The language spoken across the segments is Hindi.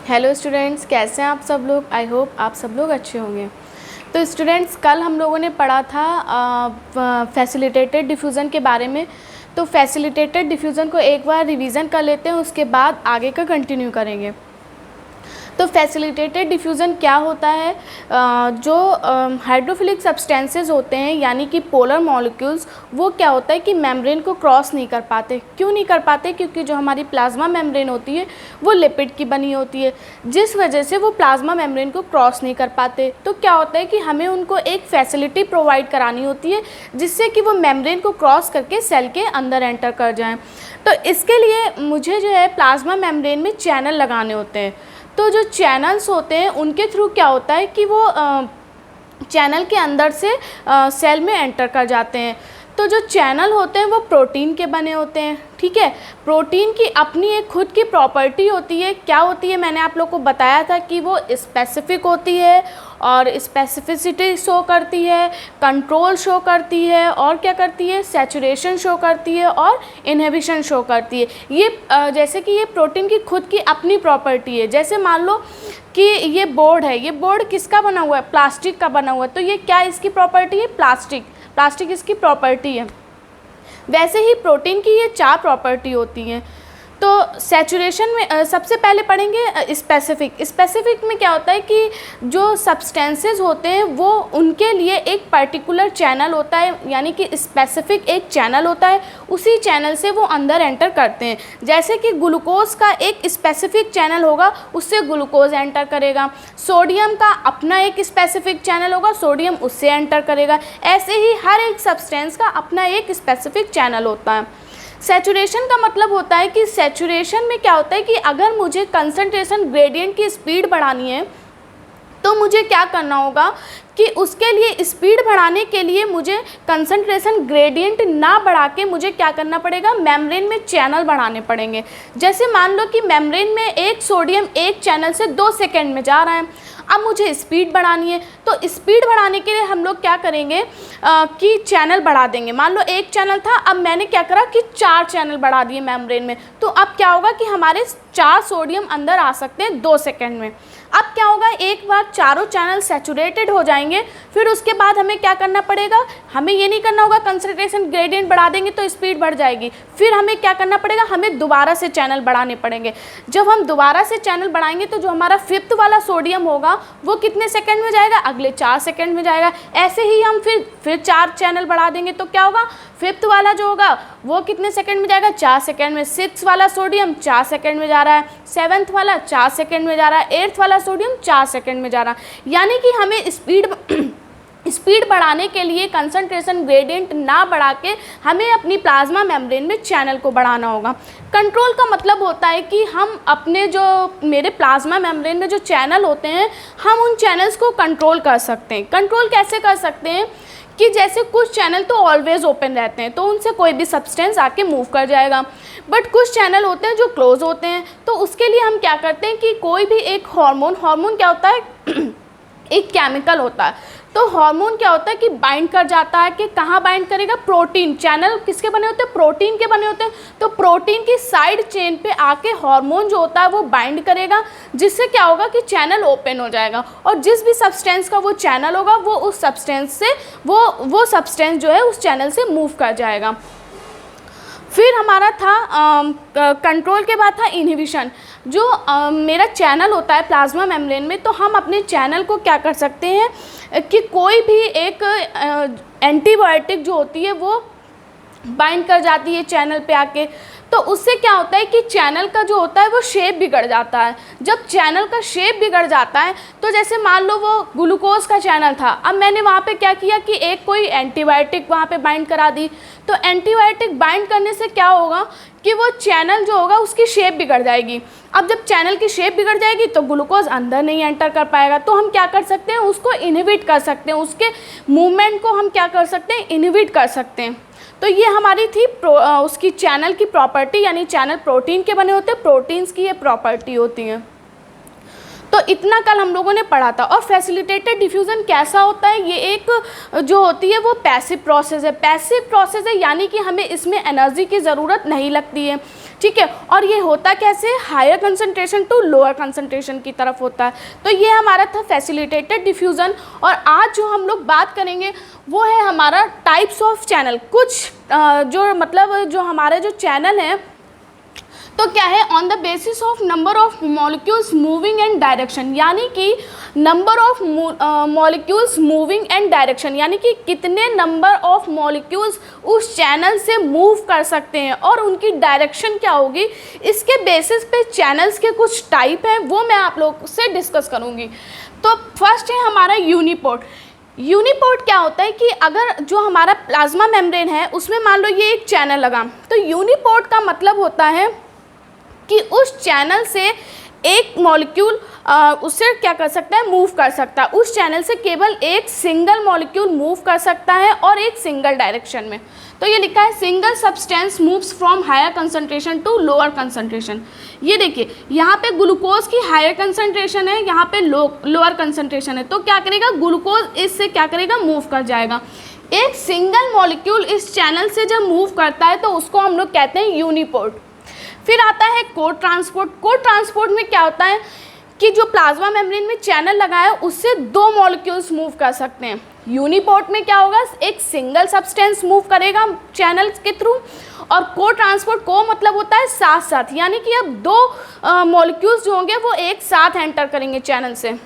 हेलो स्टूडेंट्स, कैसे हैं आप सब लोग। आई होप आप सब लोग अच्छे होंगे। तो स्टूडेंट्स, कल हम लोगों ने पढ़ा था फैसिलिटेटेड डिफ्यूज़न के बारे में। तो फैसिलिटेटेड डिफ्यूज़न को एक बार रिवीजन कर लेते हैं, उसके बाद आगे का कंटिन्यू करेंगे। तो फैसिलिटेटेड डिफ्यूज़न क्या होता है? जो हाइड्रोफिलिक सब्सटेंसेस होते हैं यानी कि पोलर मॉलिक्यूल्स, वो क्या होता है कि मेम्ब्रेन को क्रॉस नहीं कर पाते। क्यों नहीं कर पाते? क्योंकि जो हमारी प्लाज्मा मेम्ब्रेन होती है वो लिपिड की बनी होती है, जिस वजह से वो प्लाज्मा मेम्ब्रेन को क्रॉस नहीं कर पाते। तो क्या होता है कि हमें उनको एक फैसिलिटी प्रोवाइड करानी होती है जिससे कि वो मेम्ब्रेन को क्रॉस करके सेल के अंदर एंटर कर जाएँ। तो इसके लिए मुझे जो है प्लाज्मा मेम्ब्रेन में चैनल लगाने होते हैं। तो जो चैनल्स होते हैं उनके थ्रू क्या होता है कि वो चैनल के अंदर से सेल में एंटर कर जाते हैं। तो जो चैनल होते हैं वो प्रोटीन के बने होते हैं, ठीक है। प्रोटीन की अपनी एक खुद की प्रॉपर्टी होती है। क्या होती है? मैंने आप लोग को बताया था कि वो स्पेसिफिक होती है और स्पेसिफिसिटी शो करती है, कंट्रोल शो करती है, और क्या करती है? सैचुरेशन शो करती है और इनहिबिशन शो करती है। ये जैसे कि ये प्रोटीन की खुद की अपनी प्रॉपर्टी है। जैसे मान लो कि ये बोर्ड है, ये बोर्ड किसका बना हुआ है? प्लास्टिक का बना हुआ है। तो ये क्या इसकी प्रॉपर्टी है? प्लास्टिक इसकी प्रॉपर्टी है। वैसे ही प्रोटीन की ये 4 प्रॉपर्टी होती हैं। तो सैचुरेशन में सबसे पहले पढ़ेंगे स्पेसिफिक में क्या होता है कि जो सब्सटेंसेस होते हैं वो उनके लिए एक पर्टिकुलर चैनल होता है, यानी कि स्पेसिफिक एक चैनल होता है, उसी चैनल से वो अंदर एंटर करते हैं। जैसे कि ग्लूकोज का एक स्पेसिफिक चैनल होगा, उससे ग्लूकोज एंटर करेगा। सोडियम का अपना एक स्पेसिफिक चैनल होगा, सोडियम उससे एंटर करेगा। ऐसे ही हर एक सब्सटेंस का अपना एक स्पेसिफिक चैनल होता है। सैचुरेशन का मतलब होता है कि सैचुरेशन में क्या होता है कि अगर मुझे कंसंट्रेशन ग्रेडियंट की स्पीड बढ़ानी है तो मुझे क्या करना होगा कि उसके लिए स्पीड बढ़ाने के लिए मुझे कंसंट्रेशन ग्रेडियंट ना बढ़ा के मुझे क्या करना पड़ेगा? मेम्ब्रेन में चैनल बढ़ाने पड़ेंगे। जैसे मान लो कि मेम्ब्रेन में एक सोडियम एक चैनल से 2 सेकेंड में जा रहा है, अब मुझे स्पीड बढ़ानी है। तो स्पीड बढ़ाने के लिए हम लोग क्या करेंगे कि चैनल बढ़ा देंगे। मान लो एक चैनल था, अब मैंने क्या करा कि 4 चैनल बढ़ा दिए मेम्ब्रेन में। तो अब क्या होगा कि हमारे 4 सोडियम अंदर आ सकते हैं 2 सेकेंड में। अब क्या होगा, एक बार चारों चैनल सैचुरेटेड हो जाएंगे, फिर उसके बाद हमें क्या करना पड़ेगा? हमें ये नहीं करना होगा कंसंट्रेशन ग्रेडियंट बढ़ा देंगे तो स्पीड बढ़ जाएगी। फिर हमें क्या करना पड़ेगा? हमें दोबारा से चैनल बढ़ाने पड़ेंगे। जब हम दोबारा से चैनल बढ़ाएंगे तो जो हमारा 5th वाला सोडियम होगा वो कितने सेकेंड में जाएगा? अगले 4 सेकेंड में जाएगा। ऐसे ही हम फिर 4 चैनल बढ़ा देंगे तो क्या होगा? 5th वाला जो होगा वो कितने सेकेंड में जाएगा? 4 सेकेंड में। 6th वाला सोडियम 4 सेकेंड में जा रहा है, 7th वाला 4 सेकेंड में जा रहा है, 8th वाला सोडियम 4 सेकेंड में जा रहा है। यानी कि हमें स्पीड बढ़ाने के लिए कंसंट्रेशन ग्रेडियंट ना बढ़ा के हमें अपनी प्लाज्मा मेम्ब्रेन में चैनल को बढ़ाना होगा। कंट्रोल का मतलब होता है कि हम अपने जो मेरे प्लाज्मा मेम्ब्रेन में जो चैनल होते हैं, हम उन चैनल्स को कंट्रोल कर सकते हैं। कंट्रोल कैसे कर सकते हैं कि जैसे कुछ चैनल तो ऑलवेज ओपन रहते हैं, तो उनसे कोई भी सब्सटेंस आके मूव कर जाएगा। बट कुछ चैनल होते हैं जो क्लोज होते हैं, तो उसके लिए हम क्या करते हैं कि कोई भी एक हार्मोन क्या होता है एक केमिकल होता है। तो हार्मोन क्या होता है कि बाइंड कर जाता है कि कहाँ बाइंड करेगा? प्रोटीन। चैनल किसके बने होते हैं? प्रोटीन के बने होते हैं। तो प्रोटीन की साइड चेन पे आके हार्मोन जो होता है वो बाइंड करेगा, जिससे क्या होगा कि चैनल ओपन हो जाएगा, और जिस भी सब्सटेंस का वो चैनल होगा वो उस सब्सटेंस से वो सब्सटेंस जो है उस चैनल से मूव कर जाएगा। फिर हमारा था कंट्रोल के बाद था इनहिबिशन। जो मेरा चैनल होता है प्लाज्मा मेम्ब्रेन में, तो हम अपने चैनल को क्या कर सकते हैं कि कोई भी एक एंटीबायोटिक जो होती है वो बाइंड कर जाती है चैनल पे आके। तो उससे क्या होता है कि चैनल का जो होता है वो शेप बिगड़ जाता है। जब चैनल का शेप बिगड़ जाता है तो जैसे मान लो वो ग्लूकोज का चैनल था, अब मैंने वहाँ पे क्या किया कि एक कोई एंटीबायोटिक वहाँ पे बाइंड करा दी। तो एंटीबायोटिक बाइंड करने से क्या होगा कि वो चैनल जो होगा उसकी शेप बिगड़ जाएगी। अब जब चैनल की शेप बिगड़ जाएगी तो ग्लूकोज अंदर नहीं एंटर कर पाएगा। तो हम क्या कर सकते हैं? उसको इनहिबिट कर सकते हैं, उसके मूवमेंट को हम क्या कर सकते हैं? इनहिबिट कर सकते हैं। तो ये हमारी थी उसकी चैनल की प्रॉपर्टी, यानी चैनल प्रोटीन के बने होते हैं, प्रोटीन्स की ये प्रॉपर्टी होती है। तो इतना कल हम लोगों ने पढ़ा था। और फैसिलिटेटेड डिफ्यूज़न कैसा होता है, ये एक जो होती है वो पैसिव प्रोसेस है। पैसिव प्रोसेस है यानी कि हमें इसमें एनर्जी की ज़रूरत नहीं लगती है, ठीक है। और ये होता कैसे, higher concentration to lower concentration की तरफ होता है। तो ये हमारा था फैसिलिटेटेड डिफ्यूज़न। और आज जो हम लोग बात करेंगे वो है हमारा टाइप्स ऑफ चैनल। कुछ जो मतलब जो हमारे जो चैनल हैं तो क्या है, on the basis of number of molecules moving and direction, यानी कि number of molecules moving and direction, यानी कि कितने नंबर ऑफ मॉलिक्यूल्स उस चैनल से मूव कर सकते हैं और उनकी डायरेक्शन क्या होगी, इसके बेसिस पे चैनल्स के कुछ टाइप हैं वो मैं आप लोग से डिस्कस करूँगी। तो फर्स्ट है हमारा यूनिपोर्ट। यूनिपोर्ट क्या होता है कि अगर जो हमारा प्लाज्मा मेम्ब्रेन है उसमें मान लो ये एक चैनल लगा, तो यूनिपोर्ट का मतलब होता है कि उस चैनल से एक मॉलिक्यूल उससे क्या कर सकता है, मूव कर सकता है। उस चैनल से केवल एक सिंगल मॉलिक्यूल मूव कर सकता है और एक सिंगल डायरेक्शन में। तो ये लिखा है single substance moves from higher concentration to lower concentration. ये देखिए यहाँ पे ग्लूकोज की हायर कंसंट्रेशन है, यहाँ पे लोअर कंसंट्रेशन है, तो क्या करेगा, ग्लूकोज इससे क्या करेगा, मूव कर जाएगा। एक सिंगल मॉलिक्यूल इस चैनल से जब मूव करता है तो उसको हम लोग कहते हैं यूनिपोर्ट। फिर आता है को ट्रांसपोर्ट। को ट्रांसपोर्ट में क्या होता है कि जो प्लाज्मा मेम्ब्रेन में चैनल लगा है उससे दो मॉलिक्यूल्स मूव कर सकते हैं। यूनिपोर्ट में क्या होगा, एक सिंगल सब्सटेंस मूव करेगा चैनल के थ्रू। और को ट्रांसपोर्ट, को मतलब होता है साथ साथ, यानी कि अब दो मॉलिक्यूल्स जो होंगे वो एक साथ एंटर करेंगे चैनल से।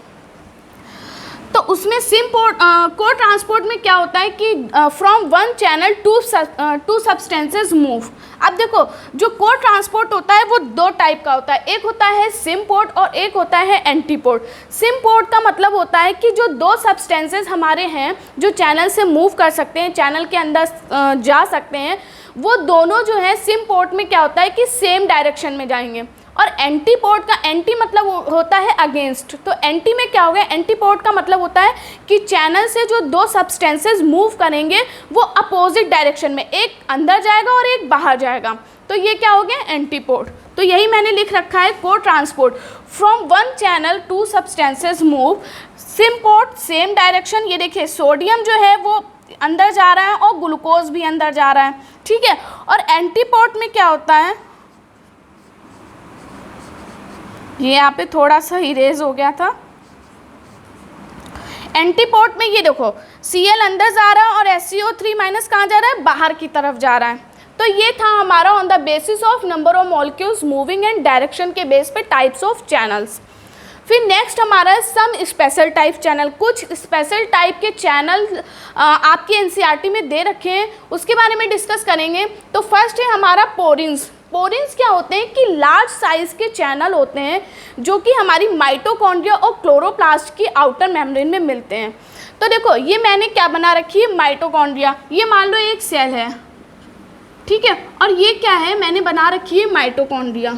तो उसमें को ट्रांसपोर्ट में क्या होता है कि from one channel to substances move. अब देखो जो को ट्रांसपोर्ट होता है वो दो टाइप का होता है, एक होता है सिम्पोर्ट और एक होता है एंटीपोर्ट। सिम्पोर्ट का मतलब होता है कि जो दो सब्सटेंसेस हमारे हैं जो चैनल से मूव कर सकते हैं, चैनल के अंदर जा सकते हैं, वो दोनों जो है सिम्पोर्ट में क्या होता है कि सेम डायरेक्शन में जाएंगे। और एंटीपोर्ट का, एंटी मतलब होता है अगेंस्ट, तो एंटी में क्या होगा, एंटीपोर्ट का मतलब होता है कि चैनल से जो दो सब्सटेंसेस मूव करेंगे वो अपोजिट डायरेक्शन में, एक अंदर जाएगा और एक बाहर जाएगा, तो ये क्या हो गया, एंटीपोर्ट। तो यही मैंने लिख रखा है को transport. From one channel to substances move. Symport same direction, ये देखिए सोडियम जो है वो अंदर जा रहा है और ग्लूकोज भी अंदर जा रहा है, ठीक है। और एंटीपोर्ट में क्या होता है, ये यहाँ पे थोड़ा सा इरेज हो गया था। एंटीपोर्ट में ये देखो Cl अंदर जा रहा है और SCO3 माइनस कहाँ जा रहा है, बाहर की तरफ जा रहा है। तो ये था हमारा on the basis of number of molecules moving and direction के बेस पे टाइप्स ऑफ चैनल्स। फिर नेक्स्ट हमारा है सम स्पेशल टाइप चैनल। कुछ स्पेशल टाइप के चैनल आपके NCERT में दे रखे हैं, उसके बारे में डिस्कस करेंगे। तो फर्स्ट है हमारा पोरिन्स। पोरिन्स क्या होते हैं कि लार्ज साइज के चैनल होते हैं जो कि हमारी माइटोकॉन्ड्रिया और क्लोरोप्लास्ट की आउटर मेम्ब्रेन में मिलते हैं। तो देखो ये मैंने क्या बना रखी है, माइटोकॉन्ड्रिया, ये मान लो एक सेल है, ठीक है, और ये क्या है, मैंने बना रखी है माइटोकॉन्ड्रिया।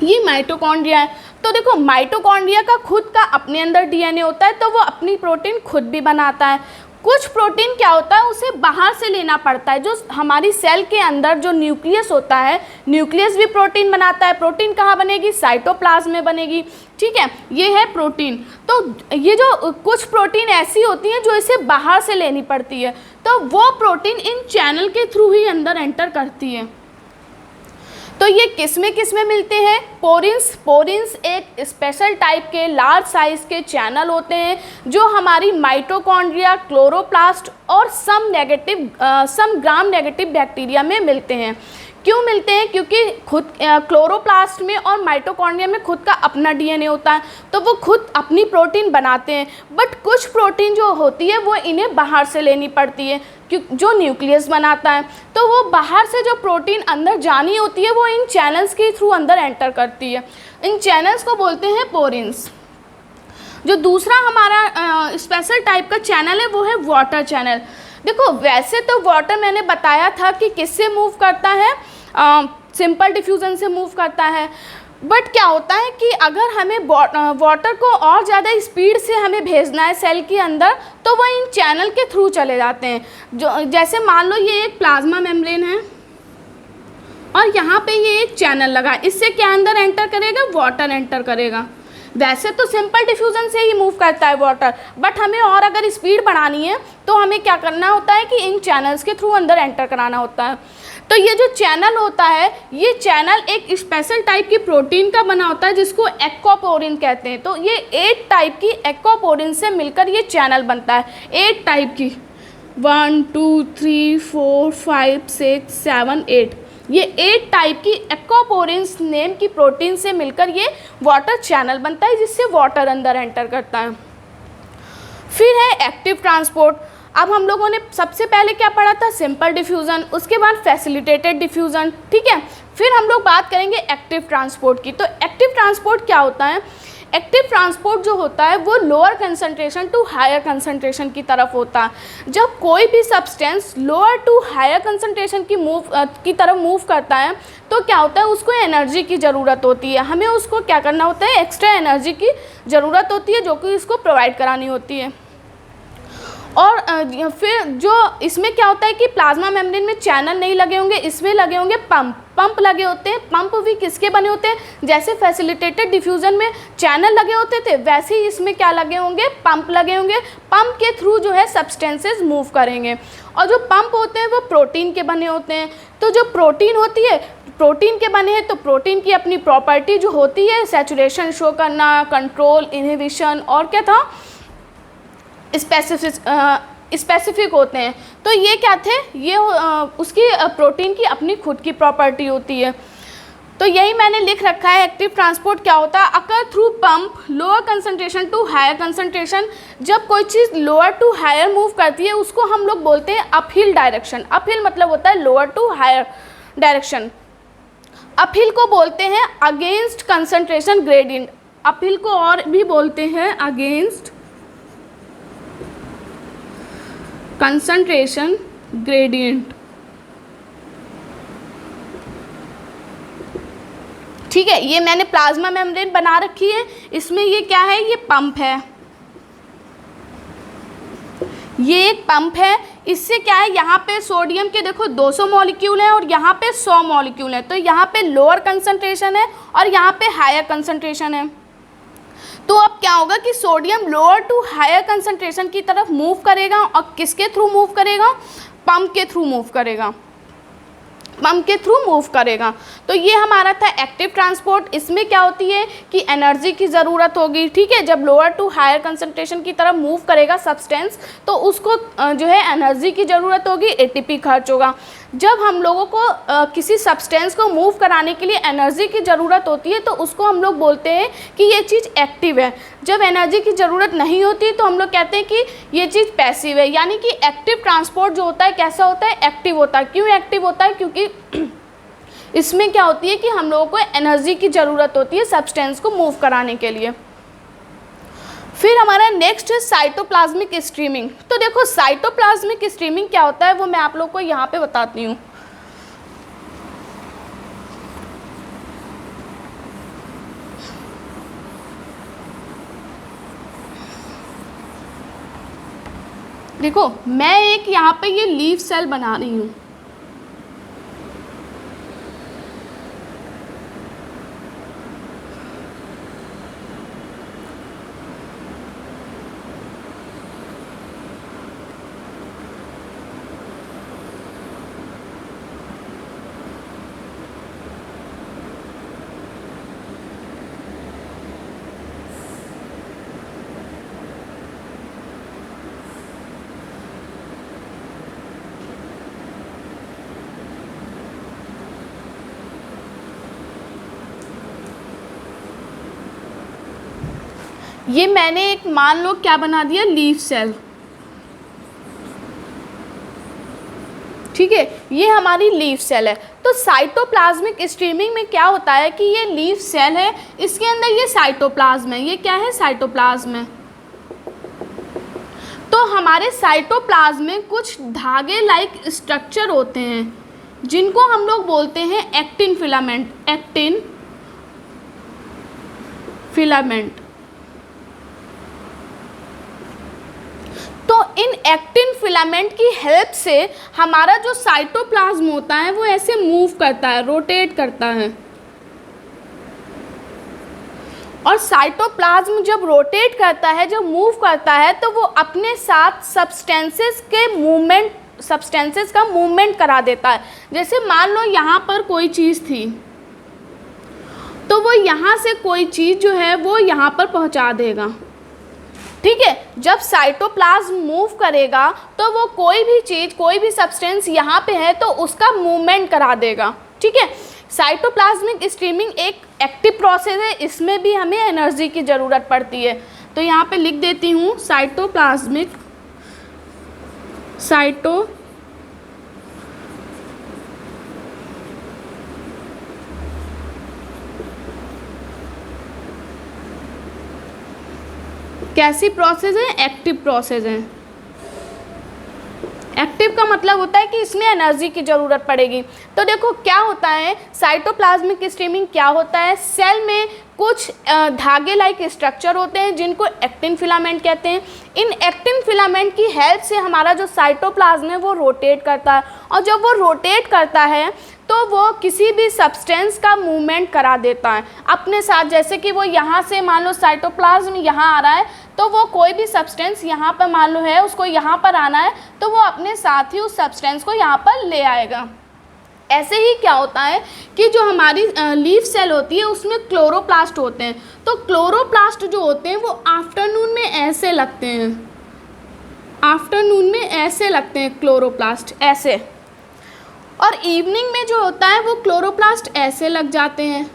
ये माइटोकॉन्ड्रिया है। तो देखो माइटोकॉन्ड्रिया का खुद का अपने अंदर DNA होता है, तो वो अपनी प्रोटीन खुद भी बनाता है। कुछ प्रोटीन क्या होता है, उसे बाहर से लेना पड़ता है। जो हमारी सेल के अंदर जो न्यूक्लियस होता है, न्यूक्लियस भी प्रोटीन बनाता है। प्रोटीन कहाँ बनेगी, साइटोप्लाज्म में बनेगी, ठीक है, ये है प्रोटीन। तो ये जो कुछ प्रोटीन ऐसी होती हैं जो इसे बाहर से लेनी पड़ती है, तो वो प्रोटीन इन चैनल के थ्रू ही अंदर एंटर करती है। तो ये किस में मिलते हैं, पोरिन्स। पोरिन्स एक स्पेशल टाइप के लार्ज साइज के चैनल होते हैं जो हमारी माइटोकॉन्ड्रिया, क्लोरोप्लास्ट और सम ग्राम नेगेटिव बैक्टीरिया में मिलते हैं। क्यों मिलते हैं, क्योंकि खुद क्लोरोप्लास्ट में और माइटोकॉन्ड्रिया में खुद का अपना DNA होता है, तो वो खुद अपनी प्रोटीन बनाते हैं। बट कुछ प्रोटीन जो होती है वो इन्हें बाहर से लेनी पड़ती है, जो न्यूक्लियस बनाता है। तो वो बाहर से जो प्रोटीन अंदर जानी होती है वो इन चैनल्स के थ्रू अंदर एंटर करती है। इन चैनल्स को बोलते हैं पोरिन्स। जो दूसरा हमारा स्पेशल टाइप का चैनल है वो है वाटर चैनल। देखो वैसे तो वाटर मैंने बताया था कि किससे मूव करता है, सिंपल डिफ्यूज़न से मूव करता है। बट क्या होता है कि अगर हमें वाटर को और ज़्यादा स्पीड से हमें भेजना है सेल के अंदर, तो वो इन चैनल के थ्रू चले जाते हैं। जो जैसे मान लो ये एक प्लाज्मा मेम्ब्रेन है और यहाँ पे ये एक चैनल लगा, इससे क्या अंदर एंटर करेगा, वाटर एंटर करेगा। वैसे तो सिंपल डिफ्यूज़न से ही मूव करता है वाटर, बट हमें और अगर स्पीड बढ़ानी है तो हमें क्या करना होता है कि इन चैनल्स के थ्रू अंदर एंटर कराना होता है। तो ये जो चैनल होता है, ये चैनल एक स्पेशल टाइप की प्रोटीन का बना होता है जिसको एक्वापोरिन कहते हैं। तो ये 8 टाइप की एक्वापोरिन से मिलकर ये चैनल बनता है। 8 टाइप की, 1 2 3 4 5 6 7 8, ये 8 टाइप की एक्वापोरिन्स नेम की प्रोटीन से मिलकर ये वाटर चैनल बनता है जिससे वाटर अंदर एंटर करता है। फिर है एक्टिव ट्रांसपोर्ट। अब हम लोगों ने सबसे पहले क्या पढ़ा था, सिंपल डिफ्यूज़न, उसके बाद फैसिलिटेटेड डिफ्यूज़न, ठीक है। फिर हम लोग बात करेंगे एक्टिव ट्रांसपोर्ट की। तो एक्टिव ट्रांसपोर्ट क्या होता है, एक्टिव ट्रांसपोर्ट जो होता है वो lower concentration to higher concentration की तरफ होता है। जब कोई भी substance lower to higher concentration की तरफ मूव करता है तो क्या होता है, उसको एनर्जी की ज़रूरत होती है। हमें उसको क्या करना होता है, एक्स्ट्रा एनर्जी की ज़रूरत होती है जो कि इसको प्रोवाइड करानी होती है। और फिर जो इसमें क्या होता है कि प्लाज्मा मेम्ब्रेन में चैनल नहीं लगे होंगे, इसमें लगे होंगे पंप लगे होते हैं। पंप भी किसके बने होते हैं, जैसे फैसिलिटेटेड डिफ्यूज़न में चैनल लगे होते थे, वैसे ही इसमें क्या लगे होंगे, पंप लगे होंगे। पंप के थ्रू जो है सब्सटेंसेस मूव करेंगे। और जो पंप होते हैं वो प्रोटीन के बने होते हैं। तो जो प्रोटीन होती है, प्रोटीन के बने हैं, तो प्रोटीन की अपनी प्रॉपर्टी जो होती है, सैचुरेशन शो करना, कंट्रोल, इनहिबिशन और क्या था, स्पेसिफिक होते हैं। तो ये क्या थे, ये उसकी प्रोटीन की अपनी खुद की प्रॉपर्टी होती है। तो यही मैंने लिख रखा है, एक्टिव ट्रांसपोर्ट क्या होता है, occur through pump lower concentration to higher concentration. जब कोई चीज़ लोअर टू हायर मूव करती है उसको हम लोग बोलते हैं अपहिल डायरेक्शन। अपहिल मतलब होता है lower to higher direction. Uphill को बोलते हैं अगेंस्ट कंसंट्रेशन ग्रेडियंट। अपहिल को और भी बोलते हैं अगेंस्ट कंसंट्रेशन ग्रेडियंट, ठीक है। ये मैंने प्लाज्मा मेम्ब्रेन बना रखी है, इसमें ये क्या है, ये पंप है, ये एक पंप है। इससे क्या है, यहाँ पे सोडियम के देखो 200 मॉलिक्यूल हैं और यहाँ पे 100 मॉलिक्यूल हैं। तो यहाँ पे लोअर कंसंट्रेशन है और यहाँ पे हायर कंसंट्रेशन है। तो अब क्या होगा कि sodium lower to higher concentration की तरफ मूव करेगा और किसके थ्रू मूव करेगा, पंप के थ्रू मूव करेगा, पंप के थ्रू मूव करेगा। तो ये हमारा था एक्टिव ट्रांसपोर्ट। इसमें क्या होती है कि एनर्जी की ज़रूरत होगी, ठीक है। जब लोअर टू हायर कंसंट्रेशन की तरफ मूव करेगा सब्सटेंस तो उसको जो है एनर्जी की ज़रूरत होगी, एटीपी खर्च होगा। जब हम लोगों को किसी सब्सटेंस को मूव कराने के लिए एनर्जी की ज़रूरत होती है तो उसको हम लोग बोलते हैं कि ये चीज़ एक्टिव है। जब एनर्जी की ज़रूरत नहीं होती तो हम लोग कहते हैं कि ये चीज़ पैसिव है। यानी कि एक्टिव ट्रांसपोर्ट जो होता है कैसा होता है, एक्टिव होता है। क्यों एक्टिव होता है, क्योंकि इसमें क्या होती है कि हम लोगों को एनर्जी की ज़रूरत होती है सब्सटेंस को मूव कराने के लिए। फिर हमारा नेक्स्ट है साइटोप्लाज्मिक स्ट्रीमिंग। तो देखो साइटोप्लाज्मिक स्ट्रीमिंग क्या होता है वो मैं आप लोग को यहाँ पे बताती हूँ। देखो मैं एक यहाँ पे ये लीफ सेल बना रही हूँ, ये मैंने एक मान लो क्या बना दिया, लीफ सेल, ठीक है। ये हमारी लीफ सेल है। तो साइटोप्लाज्मिक स्ट्रीमिंग में क्या होता है कि ये लीफ सेल है, इसके अंदर ये साइटोप्लाज्म है। ये क्या है, साइटोप्लाज्म है। तो हमारे साइटोप्लाज्म में कुछ धागे लाइक स्ट्रक्चर होते हैं जिनको हम लोग बोलते हैं एक्टिन फिलामेंट। Actin filament. तो इन एक्टिन फिलामेंट की हेल्प से हमारा जो साइटोप्लाज्म होता है वो ऐसे मूव करता है, रोटेट करता है। और साइटोप्लाज्म जब रोटेट करता है, जब मूव करता है, तो वो अपने साथ सब्सटेंसेस का मूवमेंट करा देता है। जैसे मान लो यहाँ पर कोई चीज़ थी, तो वो यहाँ से कोई चीज़ जो है वो यहाँ पर पहुँचा देगा। ठीक है, जब साइटोप्लाज्म मूव करेगा तो वो कोई भी चीज़, कोई भी सब्सटेंस यहाँ पे है तो उसका मूवमेंट करा देगा। ठीक है, साइटोप्लाज्मिक स्ट्रीमिंग एक एक्टिव प्रोसेस है, इसमें भी हमें एनर्जी की ज़रूरत पड़ती है। तो यहाँ पे लिख देती हूँ कैसी प्रोसेस है? एक्टिव प्रोसेस है। एक्टिव का मतलब होता है कि इसमें एनर्जी की ज़रूरत पड़ेगी। तो देखो क्या होता है, साइटोप्लाज्मिक स्ट्रीमिंग क्या होता है, सेल में कुछ धागे लाइक स्ट्रक्चर होते हैं जिनको एक्टिन फिलामेंट कहते हैं। इन एक्टिन फिलामेंट की हेल्प से हमारा जो साइटोप्लाज्म है वो रोटेट करता है, और जब वो रोटेट करता है तो वो किसी भी सब्सटेंस का मूवमेंट करा देता है अपने साथ। जैसे कि वो यहाँ से मान लो साइटोप्लाज्म यहाँ आ रहा है, तो वो कोई भी सब्सटेंस यहाँ पर मान लो है, उसको यहाँ पर आना है, तो वो अपने साथ ही उस सब्सटेंस को यहाँ पर ले आएगा। ऐसे ही क्या होता है कि जो हमारी लीफ सेल होती है उसमें क्लोरोप्लास्ट होते हैं। तो क्लोरोप्लास्ट जो होते हैं वो आफ्टरनून में ऐसे लगते हैं, क्लोरोप्लास्ट ऐसे, और इवनिंग में जो होता है वो क्लोरोप्लास्ट ऐसे लग जाते हैं।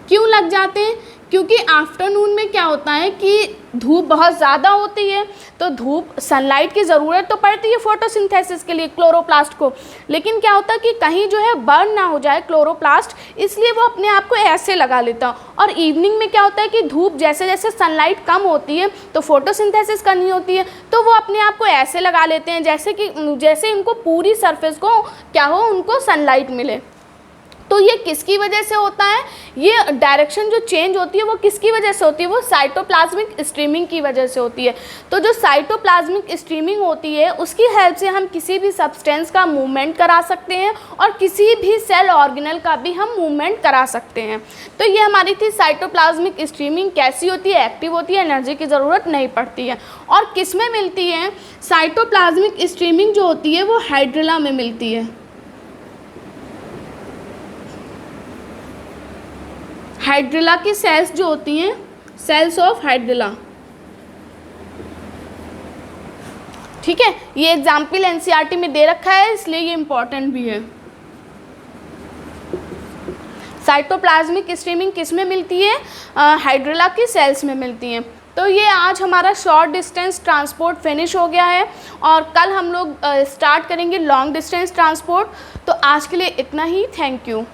क्यों लग जाते हैं? क्योंकि आफ्टरनून में क्या होता है कि धूप बहुत ज़्यादा होती है, तो धूप सनलाइट की ज़रूरत तो पड़ती है फोटोसिंथेसिस के लिए क्लोरोप्लास्ट को, लेकिन क्या होता है कि कहीं जो है बर्न ना हो जाए क्लोरोप्लास्ट, इसलिए वो अपने आप को ऐसे लगा लेता। और इवनिंग में क्या होता है कि धूप जैसे जैसे सनलाइट कम होती है तो फोटोसिंथेसिस करनी होती है, तो वो अपने आप को ऐसे लगा लेते हैं जैसे इनको पूरी सरफेस को क्या हो, उनको सनलाइट मिले। तो ये किसकी वजह से होता है? ये डायरेक्शन जो चेंज होती है वो किसकी वजह से होती है? वो साइटोप्लाज्मिक स्ट्रीमिंग की वजह से होती है। तो जो साइटोप्लाज्मिक स्ट्रीमिंग होती है उसकी हेल्प से हम किसी भी सब्सटेंस का मूवमेंट करा सकते हैं और किसी भी सेल ऑर्गेनल का भी हम मूवमेंट करा सकते हैं। तो ये हमारी थी साइटोप्लाज्मिक स्ट्रीमिंग कैसी होती है, एक्टिव होती है, एनर्जी की ज़रूरत नहीं पड़ती है। और किस में मिलती है? साइटोप्लाज्मिक स्ट्रीमिंग जो होती है वो हाइड्रिला में मिलती है। हाइड्रिला की सेल्स जो होती हैं, सेल्स ऑफ हाइड्रिला, ठीक है, ये एग्जाम्पल एनसीईआरटी में दे रखा है इसलिए ये इम्पॉर्टेंट भी है। साइटोप्लाज्मिक स्ट्रीमिंग किस में मिलती है? हाइड्रिला की सेल्स में मिलती हैं। तो ये आज हमारा शॉर्ट डिस्टेंस ट्रांसपोर्ट फिनिश हो गया है और कल हम लोग स्टार्ट करेंगे लॉन्ग डिस्टेंस ट्रांसपोर्ट। तो आज के लिए इतना ही, थैंक यू।